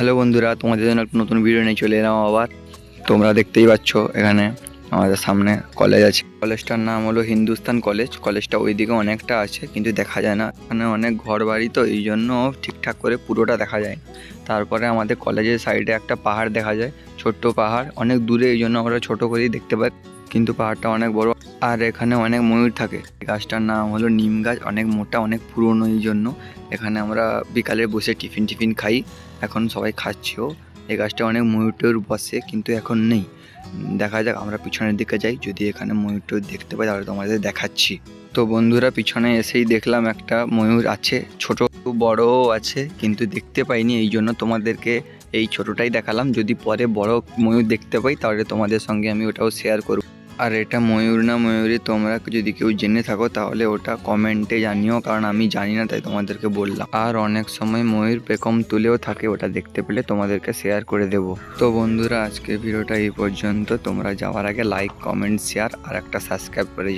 Hello বন্ধুরা, তোমাদের জন্য একটা নতুন ভিডিও নিয়ে চলে এলাম আবার। তোমরা দেখতেই পাচ্ছ এখানে আমাদের সামনে কলেজ আছে। কলেজটার নাম হলো হিন্দুস্তান কলেজ। কলেজটা ওইদিকে অনেকটা আছে কিন্তু দেখা যায় না, এখানে অনেক ঘর বাড়ি তো এই জন্য ঠিকঠাক করে পুরোটা দেখা যায় না। তারপরে আমাদের কলেজের সাইডে একটা পাহাড় দেখা যায়, ছোট্ট পাহাড়, অনেক দূরে, এই জন্য আমরা ছোট করেই দেখতে পাই, কিন্তু পাহাড়টা অনেক বড়। আর এখানে অনেক ময়ূর থাকে। গাছটার নাম হলো নিম গাছ, অনেক মোটা, অনেক পুরনো, এই জন্য এখানে আমরা বিকালে বসে টিফিন খাই। এখন সবাই খাচ্ছেও। এই গাছটা অনেক ময়ূর টয়ূর বসে কিন্তু এখন নেই। দেখা যাক, আমরা পিছনের দিকে যাই, যদি এখানে ময়ূর টয়ূর দেখতে পাই তাহলে তোমাদের দেখাচ্ছি। তো বন্ধুরা, পিছনে এসেই দেখলাম একটা ময়ূর আছে, ছোট বড়ও আছে কিন্তু দেখতে পাইনি, এই জন্য তোমাদেরকে এই ছোটটাই দেখালাম। যদি পরে বড় ময়ূর দেখতে পাই তাহলে তোমাদের সঙ্গে আমি ওটাও শেয়ার করব। আর এটা ময়ূর না ময়ূরী, তোমরা যদি কেউ জেনে থাকো তাহলে ওটা কমেন্টে জানিও, কারণ আমি জানি না তাই তোমাদেরকে বললাম। আর অনেক সময় ময়ূর পেখম তুলেও থাকে, ওটা দেখতে পেলে তোমাদেরকে শেয়ার করে দেব। তো বন্ধুরা, আজকের ভিডিওটা এই পর্যন্ত। তোমরা যাওয়ার আগে লাইক, কমেন্ট, শেয়ার আর একটা সাবস্ক্রাইব করে যাও।